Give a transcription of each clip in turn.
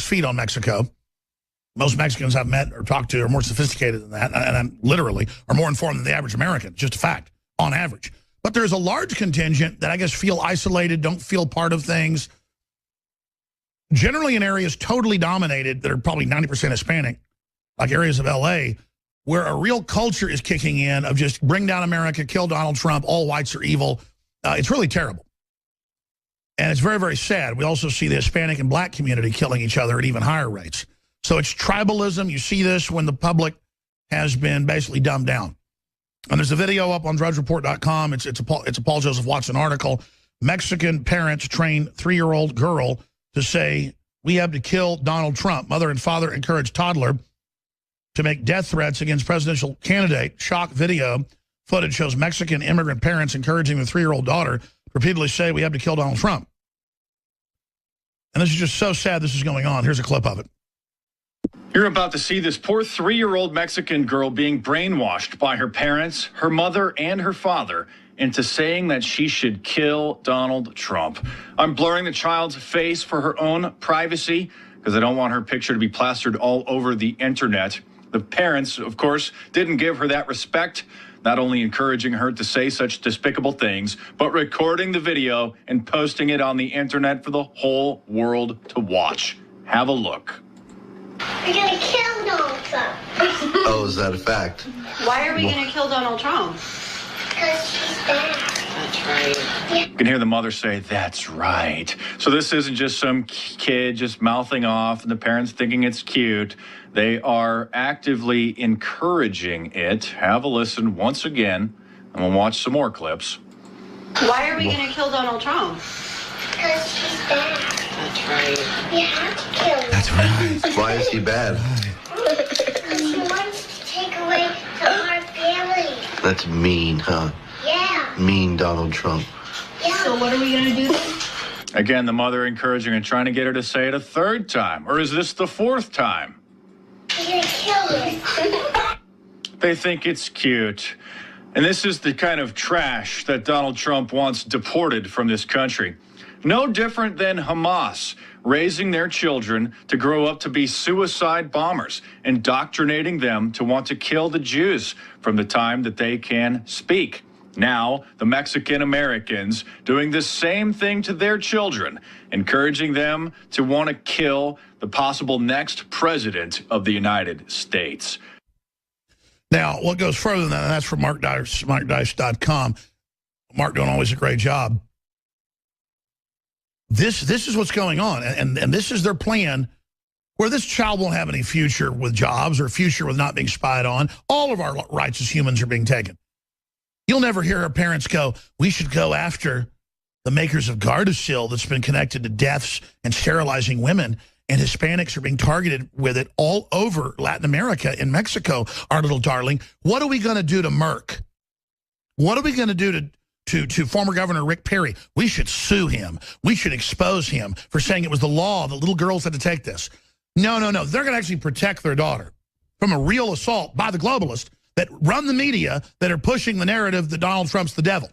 feet on Mexico. Most Mexicans I've met or talked to are more sophisticated than that, and I'm literally are more informed than the average American. Just a fact, on average. But there's a large contingent that I guess feel isolated, don't feel part of things. Generally in areas totally dominated that are probably 90% Hispanic, like areas of LA, where a real culture is kicking in of just bring down America, kill Donald Trump, all whites are evil. It's really terrible. And it's very, very sad. We also see the Hispanic and black community killing each other at even higher rates. So it's tribalism. You see this when the public has been basically dumbed down. And there's a video up on drudgereport.com. It's a Paul Joseph Watson article. Mexican parents train 3-year-old girl to say, we have to kill Donald Trump. Mother and father encourage toddler to make death threats against presidential candidate. Shock video footage shows Mexican immigrant parents encouraging the 3-year-old daughter to repeatedly say, we have to kill Donald Trump. And this is just so sad this is going on. Here's a clip of it. You're about to see this poor 3-year-old Mexican girl being brainwashed by her parents, her mother, and her father into saying that she should kill Donald Trump. I'm blurring the child's face for her own privacy because I don't want her picture to be plastered all over the internet. The parents, of course, didn't give her that respect, not only encouraging her to say such despicable things, but recording the video and posting it on the internet for the whole world to watch. Have a look. We're gonna kill Donald Trump. Oh, is that a fact? Why are we gonna kill Donald Trump? Because he's bad. That's right. You can hear the mother say, that's right. So this isn't just some kid just mouthing off and the parents thinking it's cute. They are actively encouraging it. Have a listen once again, and we'll watch some more clips. Why are we gonna kill Donald Trump? Because he's bad. That's right. We have to kill him. That's right. Why is he bad? Because he wants to take away our family. That's mean, huh? Yeah. Mean Donald Trump. Yeah. So what are we gonna do then? Again, the mother encouraging and trying to get her to say it a third time. Or is this the fourth time? We're gonna kill him. They think it's cute. And this is the kind of trash that Donald Trump wants deported from this country. No different than Hamas raising their children to grow up to be suicide bombers, indoctrinating them to want to kill the Jews from the time that they can speak. Now, the Mexican Americans doing the same thing to their children, encouraging them to want to kill the possible next president of the United States. Now, what goes further than that, and that's from Mark Dice, markdice.com. Mark doing always a great job. This is what's going on, and this is their plan, where this child won't have any future with jobs or future with not being spied on. All of our rights as humans are being taken. You'll never hear our parents go, we should go after the makers of Gardasil that's been connected to deaths and sterilizing women, and Hispanics are being targeted with it all over Latin America, in Mexico, our little darling. What are we going to do to Merck? What are we going to do to former Governor Rick Perry? We should sue him. We should expose him for saying it was the law that little girls had to take this. No. They're going to actually protect their daughter from a real assault by the globalists that run the media that are pushing the narrative that Donald Trump's the devil.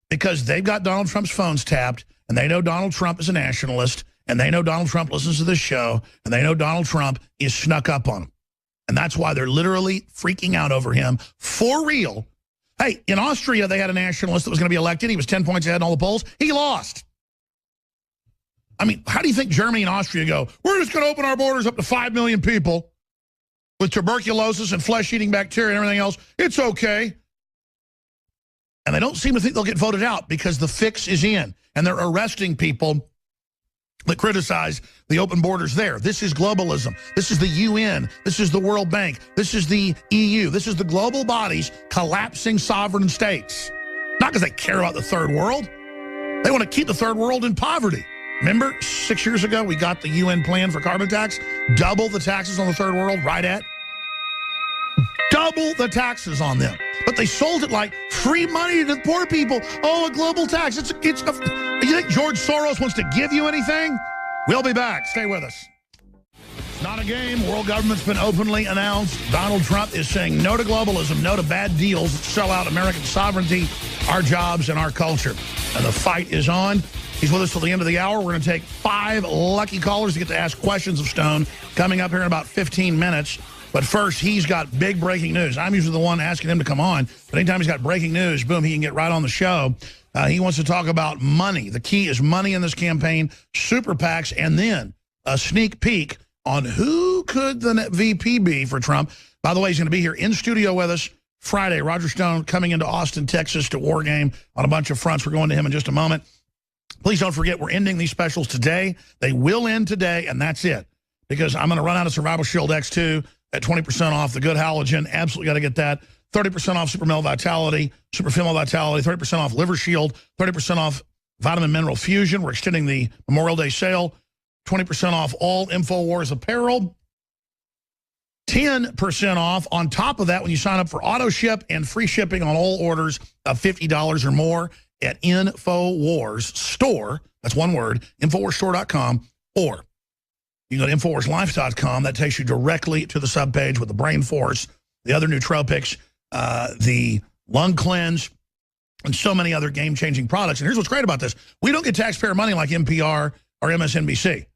Because they've got Donald Trump's phones tapped, and they know Donald Trump is a nationalist, and they know Donald Trump listens to this show, and they know Donald Trump is snuck up on them. And that's why they're literally freaking out over him for real. Hey, in Austria, they had a nationalist that was going to be elected. He was 10 points ahead in all the polls. He lost. I mean, how do you think Germany and Austria go, we're just going to open our borders up to 5 million people with tuberculosis and flesh-eating bacteria and everything else? It's okay. And they don't seem to think they'll get voted out because the fix is in. And they're arresting people that criticize the open borders there. This is globalism. This is the UN. This is the World Bank. This is the EU. This is the global bodies collapsing sovereign states. Not because they care about the third world. They want to keep the third world in poverty. Remember 6 years ago, we got the UN plan for carbon tax? Double the taxes on the third world, right at? Double the taxes on them. But they sold it like free money to the poor people. Oh, a global tax. You think George Soros wants to give you anything? We'll be back. Stay with us. Not a game. World government's been openly announced. Donald Trump is saying no to globalism, no to bad deals that sell out American sovereignty, our jobs, and our culture. And the fight is on. He's with us till the end of the hour. We're going to take 5 lucky callers to get to ask questions of Stone coming up here in about 15 minutes. But first, he's got big breaking news. I'm usually the one asking him to come on, but anytime he's got breaking news, boom, he can get right on the show. He wants to talk about money. The key is money in this campaign, super PACs, and then a sneak peek on who could the VP be for Trump. By the way, he's going to be here in studio with us Friday. Roger Stone coming into Austin, Texas to War Game on a bunch of fronts. We're going to him in just a moment. Please don't forget, we're ending these specials today. They will end today, and that's it. Because I'm going to run out of Survival Shield X2 at 20% off. The good halogen, absolutely got to get that. 30% off Super Male Vitality, Super Female Vitality, 30% off Liver Shield, 30% off Vitamin Mineral Fusion. We're extending the Memorial Day sale. 20% off all InfoWars apparel. 10% off on top of that when you sign up for auto ship and free shipping on all orders of $50 or more at InfoWars Store. That's one word, InfoWarsStore.com, or you can go to InfoWarsLife.com. That takes you directly to the subpage with the Brain Force, the other nootropics, the lung cleanse, and so many other game-changing products. And here's what's great about this. We don't get taxpayer money like NPR or MSNBC.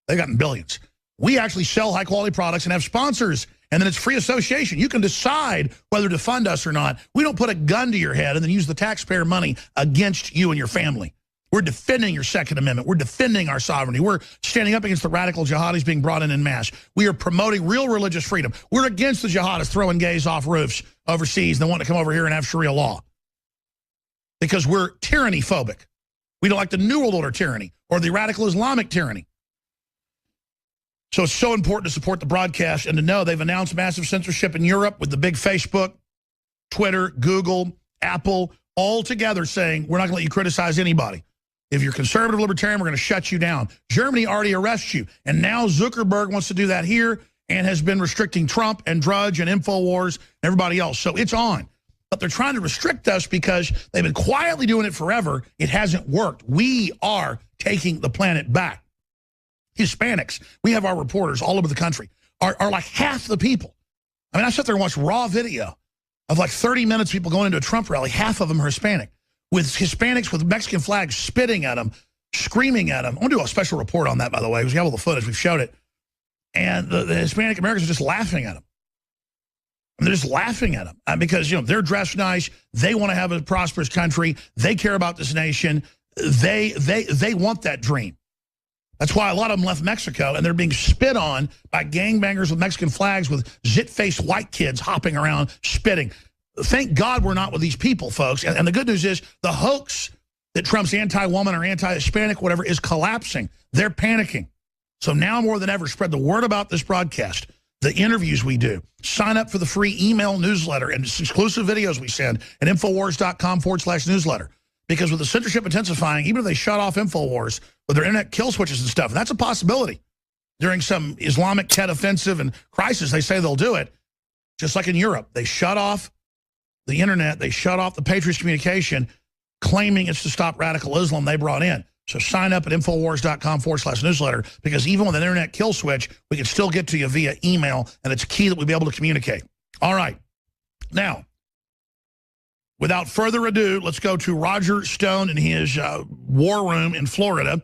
They've gotten billions. We actually sell high-quality products and have sponsors, and then it's free association. You can decide whether to fund us or not. We don't put a gun to your head and then use the taxpayer money against you and your family. We're defending your Second Amendment. We're defending our sovereignty. We're standing up against the radical jihadis being brought in masse. We are promoting real religious freedom. We're against the jihadists throwing gays off roofs overseas and they want to come over here and have Sharia law. Because we're tyranny-phobic. We don't like the New World Order tyranny or the radical Islamic tyranny. So it's so important to support the broadcast and to know they've announced massive censorship in Europe with the big Facebook, Twitter, Google, Apple, all together saying, we're not going to let you criticize anybody. If you're conservative libertarian, we're going to shut you down. Germany already arrests you. And now Zuckerberg wants to do that here and has been restricting Trump and Drudge and InfoWars and everybody else. So it's on. But they're trying to restrict us because they've been quietly doing it forever. It hasn't worked. We are taking the planet back. Hispanics, we have our reporters all over the country, are like half the people. I mean, I sat there and watched raw video of like 30 minutes people going into a Trump rally. Half of them are Hispanic, with Hispanics with Mexican flags spitting at them, screaming at them. I want to do a special report on that, by the way, because we have all the footage. We've showed it. And the Hispanic Americans are just laughing at them. And they're just laughing at them because, you know, they're dressed nice. They want to have a prosperous country. They care about this nation. They want that dream. That's why a lot of them left Mexico, and they're being spit on by gangbangers with Mexican flags with zit-faced white kids hopping around, spitting. Thank God we're not with these people, folks. And the good news is the hoax that Trump's anti-woman or anti-Hispanic, whatever, is collapsing. They're panicking. So now more than ever, spread the word about this broadcast, the interviews we do. Sign up for the free email newsletter and exclusive videos we send at Infowars.com/newsletter. Because with the censorship intensifying, even if they shut off InfoWars with their internet kill switches and stuff, and that's a possibility. During some Islamic Tet offensive and crisis, they say they'll do it. Just like in Europe, they shut off the internet, they shut off the Patriots communication, claiming it's to stop radical Islam they brought in. So sign up at Infowars.com/newsletter, because even with an internet kill switch, we can still get to you via email, and it's key that we be able to communicate. All right. Now, without further ado, let's go to Roger Stone in his war room in Florida,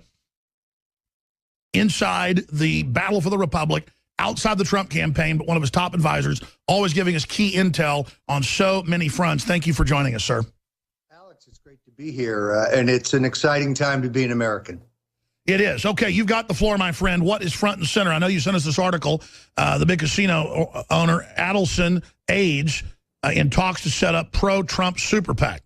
inside the battle for the Republic, outside the Trump campaign, but one of his top advisors, always giving us key intel on so many fronts. Thank you for joining us, sir. Alex, it's great to be here, and it's an exciting time to be an American. It is. Okay, you've got the floor, my friend. What is front and center? I know you sent us this article, the big casino owner, Adelson AIDS, in talks to set up pro-Trump super PAC.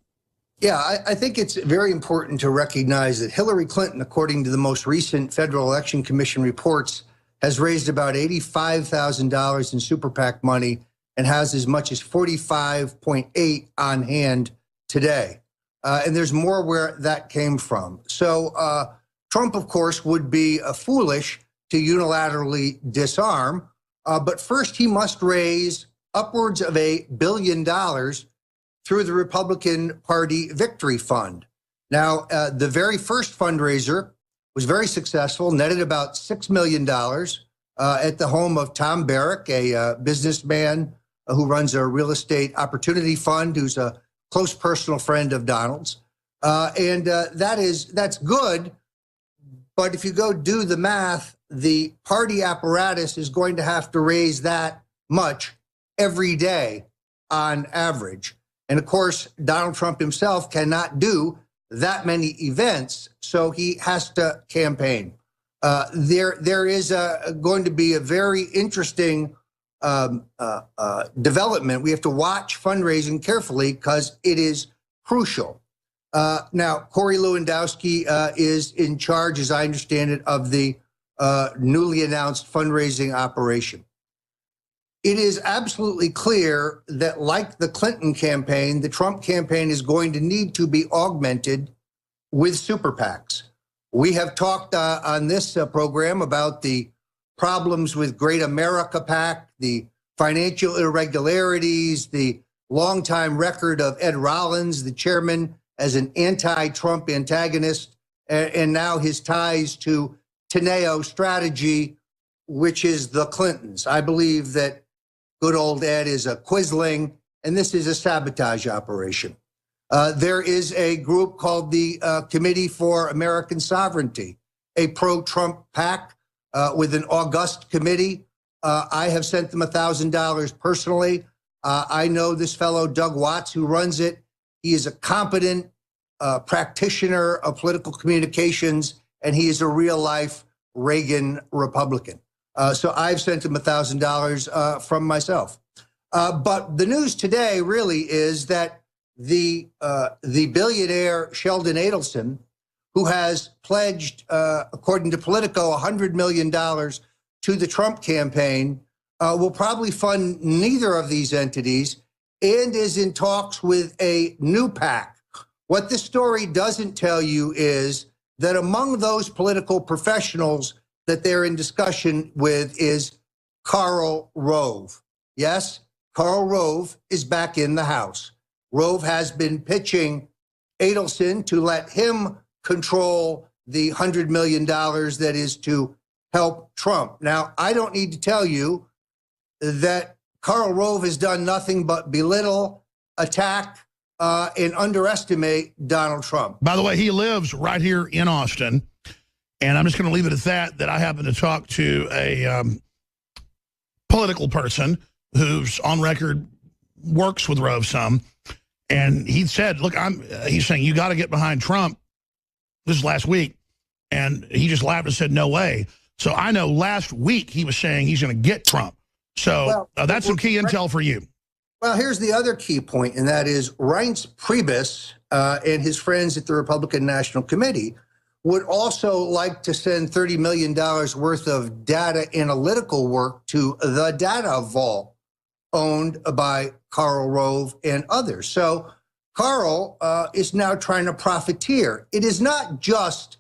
Yeah, I think it's very important to recognize that Hillary Clinton, according to the most recent Federal Election Commission reports, has raised about $85,000 in super PAC money and has as much as 45.8 on hand today. And there's more where that came from. So Trump, of course, would be foolish to unilaterally disarm. But first, he must raise upwards of $1 billion through the Republican Party Victory Fund. Now, the very first fundraiser was very successful, netted about $6 million at the home of Tom Barrack, a businessman who runs a real estate opportunity fund, who's a close personal friend of Donald's. That's good. But if you go do the math, the party apparatus is going to have to raise that much every day on average. And of course, Donald Trump himself cannot do that many events, so he has to campaign. There is going to be a very interesting development. We have to watch fundraising carefully because it is crucial. Now, Corey Lewandowski is in charge, as I understand it, of the newly announced fundraising operation. It is absolutely clear that, like the Clinton campaign, the Trump campaign is going to need to be augmented with super PACs. We have talked on this program about the problems with Great America PAC, the financial irregularities, the longtime record of Ed Rollins, the chairman, as an anti-Trump antagonist, and now his ties to Teneo Strategy, which is the Clintons. I believe that good old Ed is a quisling, and this is a sabotage operation. There is a group called the Committee for American Sovereignty, a pro-Trump PAC with an august committee. I have sent them $1,000 personally. I know this fellow, Doug Watts, who runs it. He is a competent practitioner of political communications, and he is a real-life Reagan Republican. So I've sent him $1,000 from myself. But the news today really is that the billionaire Sheldon Adelson, who has pledged, according to Politico, $100 million to the Trump campaign, will probably fund neither of these entities and is in talks with a new PAC. What this story doesn't tell you is that among those political professionals that they're in discussion with is Karl Rove. Yes, Karl Rove is back in the House. Rove has been pitching Adelson to let him control the $100 million that is to help Trump. Now, I don't need to tell you that Karl Rove has done nothing but belittle, attack, and underestimate Donald Trump. By the way, he lives right here in Austin. And I'm just going to leave it at that I happen to talk to a political person who's on record, works with Rove some. And he said, look, he's saying, you got to get behind Trump. This is last week. And he just laughed and said, no way. So I know last week he was saying he's going to get Trump. So that's some key intel for you. Well, here's the other key point, and that is Reince Priebus and his friends at the Republican National Committee would also like to send $30 million worth of data analytical work to the data vault owned by Karl Rove and others. So Karl is now trying to profiteer. It is not just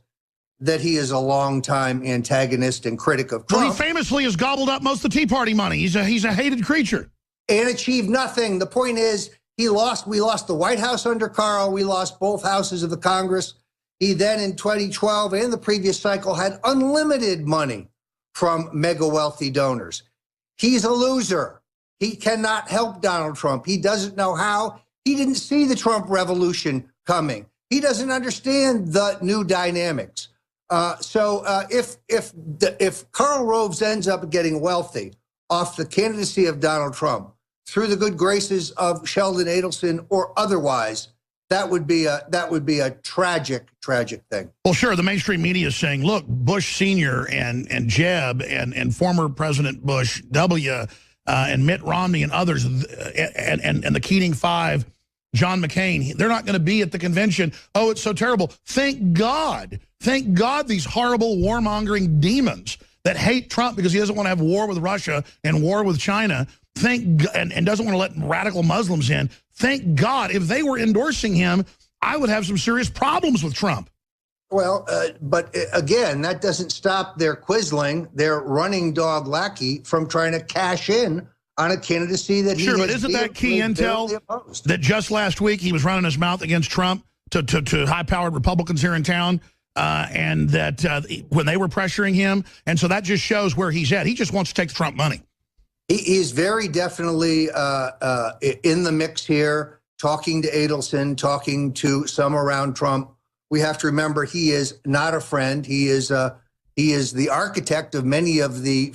that he is a longtime antagonist and critic of Trump. Well, he famously has gobbled up most of the Tea Party money. He's a hated creature. And achieved nothing. The point is, we lost the White House under Karl. We lost both houses of the Congress. He then, in 2012 and the previous cycle, had unlimited money from mega wealthy donors. He's a loser. He cannot help Donald Trump. He doesn't know how. He didn't see the Trump revolution coming. He doesn't understand the new dynamics. So if Karl Rove ends up getting wealthy off the candidacy of Donald Trump through the good graces of Sheldon Adelson or otherwise, that would be a tragic thing. Well, sure. The mainstream media is saying, look, Bush Sr. and Jeb and former President Bush W. And Mitt Romney and others and the Keating Five, John McCain, they're not going to be at the convention. Oh, it's so terrible. Thank God these horrible warmongering demons that hate Trump because he doesn't want to have war with Russia and war with China, and doesn't want to let radical Muslims in. Thank God. If they were endorsing him, I would have some serious problems with Trump. Well, but again, that doesn't stop their quisling, their running dog lackey, from trying to cash in on a candidacy that he Sure, but isn't that key intel that just last week he was running his mouth against Trump to high-powered Republicans here in town, and that when they were pressuring him, and so that just shows where he's at. He just wants to take the Trump money. He is very definitely in the mix here. talking to Adelson, talking to some around Trump. We have to remember he is not a friend. He is the architect of many of the